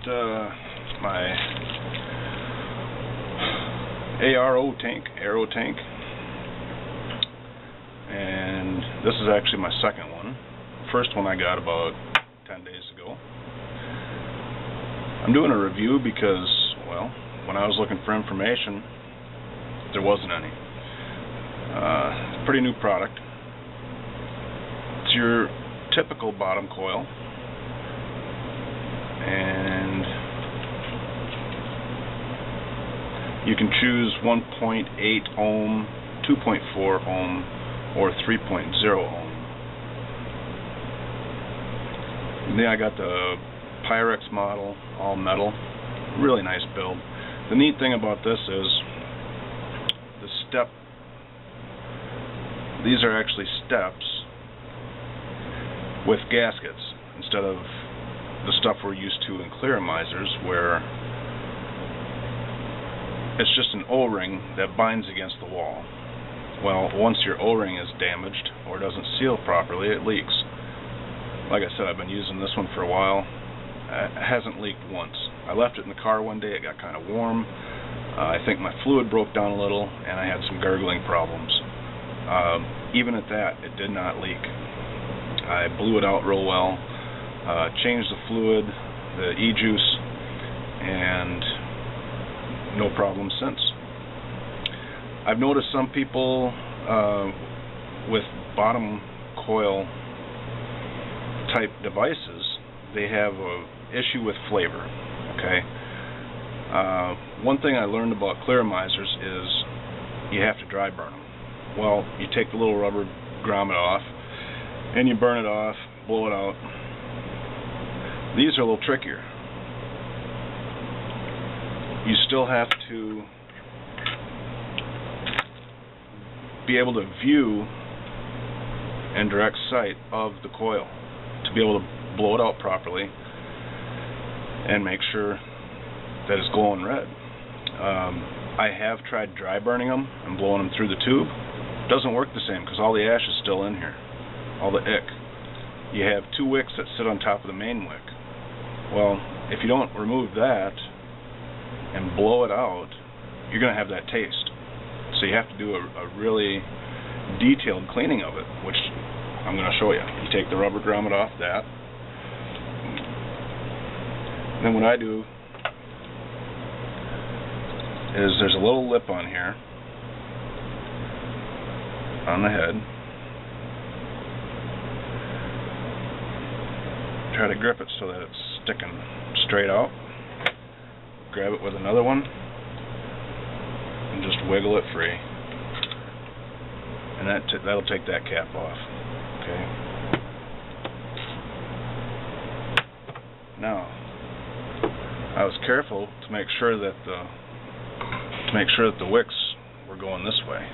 my ARO tank, and this is actually my second one. First one I got about 10 days ago. I'm doing a review because, well, when I was looking for information, there wasn't any. Pretty new product. It's your typical bottom coil, and you can choose 1.8 ohm, 2.4 ohm, or 3.0 ohm. And then I got the Pyrex model, all metal, really nice build. The neat thing about this is the step. These are actually steps with gaskets instead of the stuff we're used to in clearomizers, where it's just an O-ring that binds against the wall. Well, once your O-ring is damaged or doesn't seal properly, it leaks. Like I said, I've been using this one for a while. It hasn't leaked once. I left it in the car one day, it got kind of warm. I think my fluid broke down a little, and I had some gurgling problems. Even at that, it did not leak. I blew it out real well, changed the fluid, the e-juice, and no problem since. I've noticed some people with bottom coil type devices, they have an issue with flavor. Okay. One thing I learned about clearomizers is you have to dry burn them. Well, you take the little rubber grommet off, and you burn it off, blow it out. These are a little trickier. You still have to be able to view in direct sight of the coil to be able to blow it out properly and make sure that it's glowing red. I have tried dry burning them and blowing them through the tube. It doesn't work the same because all the ash is still in here, all the ick. You have two wicks that sit on top of the main wick. Well, if you don't remove that and blow it out, you're going to have that taste. So you have to do a really detailed cleaning of it, which I'm going to show you. You take the rubber grommet off that. Then what I do is there's a little lip on here on the head. Try to grip it so that it's sticking straight out. Grab it with another one and just wiggle it free, and that'll take that cap off. Okay. Now, I was careful to make sure that the wicks were going this way.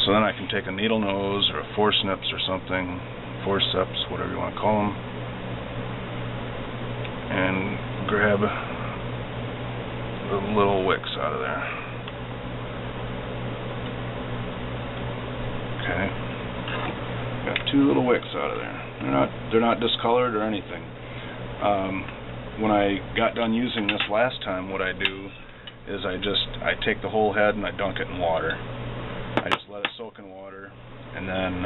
So then I can take a needle nose or a forceps or something, forceps, whatever you want to call them, and grab the little wicks out of there. Okay. Got two little wicks out of there. They're not discolored or anything. When I got done using this last time, what I do is I take the whole head and I dunk it in water. I just let it soak in water, and then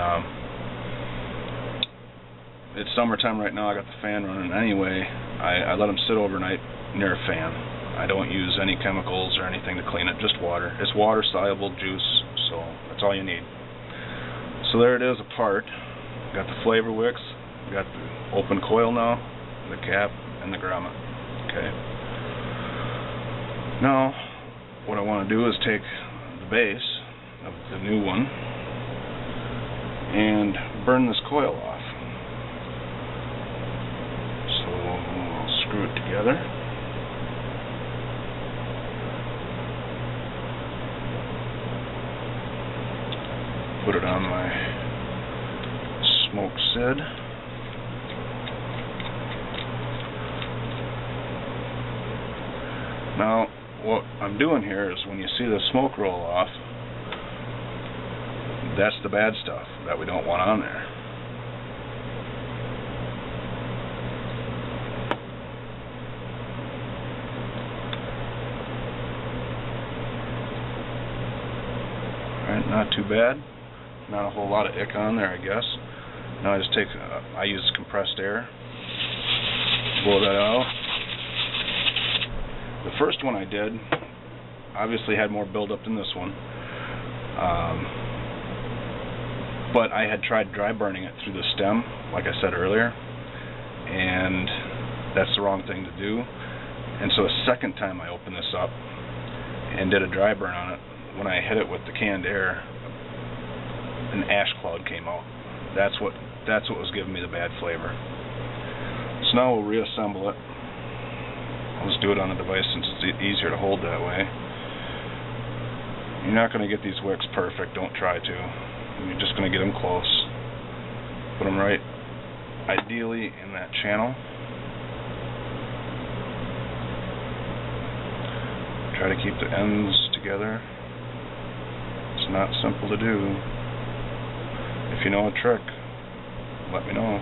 it's summertime right now. I got the fan running anyway. I let them sit overnight near a fan. I don't use any chemicals or anything to clean it, just water. It's water soluble juice, so that's all you need. So there it is apart. Got the flavor wicks, got the open coil now, the cap, and the grommet. Okay. Now, what I want to do is take the base of the new one and burn this coil off. So we'll screw it together. Put it on my Smok Tech. Now, what I'm doing here is when you see the smoke roll off, that's the bad stuff that we don't want on there. Alright, not too bad. Not a whole lot of ick on there, I guess. Now I just take, I use compressed air, blow that out. The first one I did obviously had more buildup than this one, but I had tried dry burning it through the stem, like I said earlier, and that's the wrong thing to do. And so the second time I opened this up and did a dry burn on it, when I hit it with the canned air, an ash cloud came out. That's what was giving me the bad flavor. So now we'll reassemble it. I'll just do it on the device since it's easier to hold that way. You're not going to get these wicks perfect, don't try to. You're just going to get them close. Put them right, ideally, in that channel. Try to keep the ends together. It's not simple to do. If you know a trick, let me know.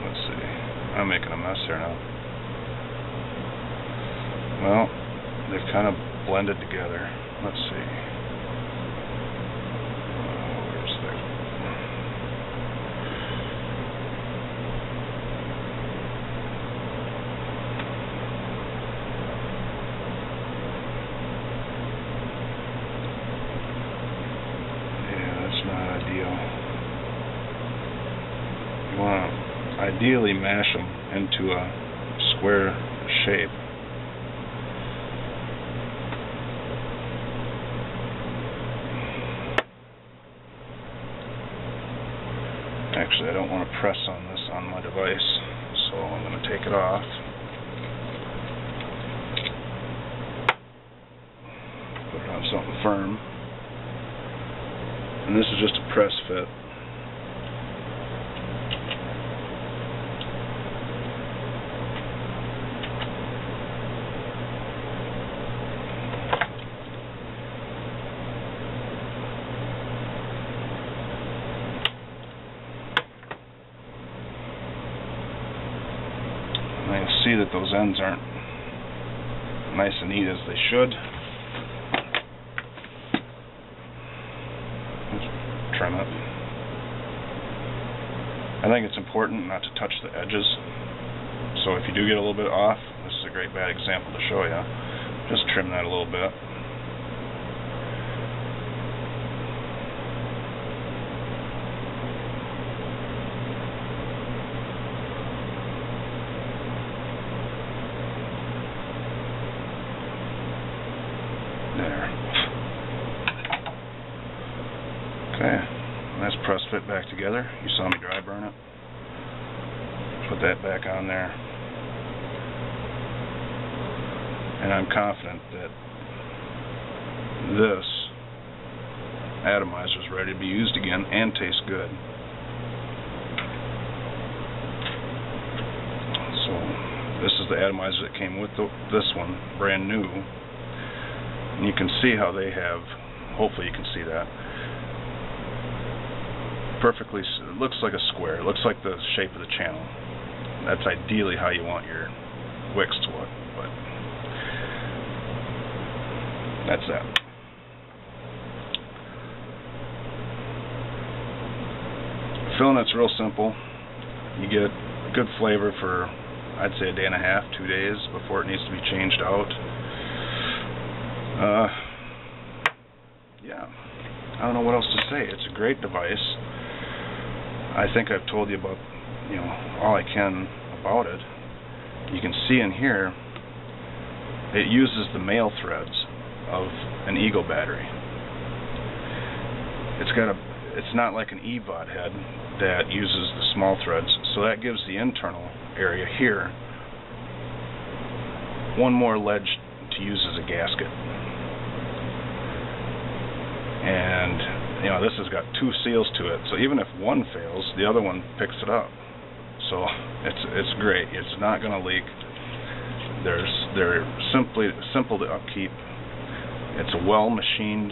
Let's see. I'm making a mess here now. Well, they've kind of blended together. Let's see. Where's that? Yeah, that's not ideal. You want to ideally mash them into a square shape. Actually, I don't want to press on this on my device, so I'm going to take it off. Put it on something firm. And this is just a press fit. And you'll see that those ends aren't nice and neat as they should. Just trim it. I think it's important not to touch the edges. So if you do get a little bit off, this is a great bad example to show you. Just trim that a little bit. There. Okay, that's press fit back together. You saw me dry burn it. Put that back on there. And I'm confident that this atomizer is ready to be used again and tastes good. So this is the atomizer that came with this one, brand new. And you can see how they have, hopefully you can see that, perfectly, it looks like a square, it looks like the shape of the channel. That's ideally how you want your wicks to look, but that's that. Filling it's real simple. You get good flavor for, I'd say, a day and a half, 2 days before it needs to be changed out. Yeah, I don't know what else to say. It's a great device. I think I've told you about, all I can about it. You can see in here, it uses the male threads of an Eagle battery. It's not like an EVOD head that uses the small threads, so that gives the internal area here one more ledge to use as a gasket. And this has got 2 seals to it, so even if one fails, the other one picks it up. So it's great. It's not going to leak. They're simple to upkeep. It's a well machined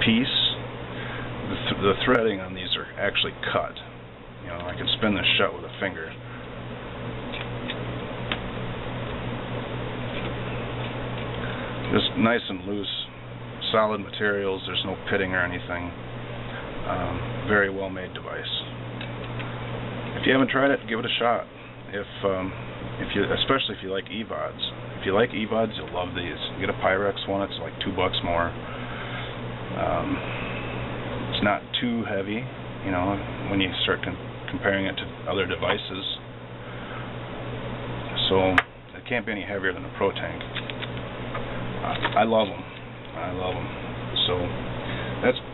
piece. The threading on these are actually cut. I can spin this shut with a finger. Just nice and loose. solid materials. There's no pitting or anything. Very well made device. If you haven't tried it, give it a shot. Especially if you like EVODs. If you like EVODs, you'll love these. You get a Pyrex one, it's like $2 more. It's not too heavy, you know, when you start comparing it to other devices. So it can't be any heavier than a Pro Tank. I love them. I love them. So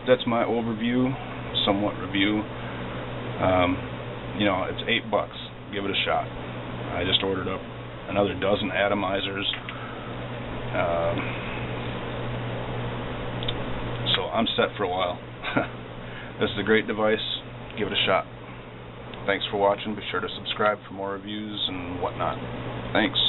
that's my overview, somewhat review. You know, it's $8. Give it a shot. I just ordered up another dozen atomizers. So I'm set for a while. This is a great device. Give it a shot. Thanks for watching. Be sure to subscribe for more reviews and whatnot. Thanks.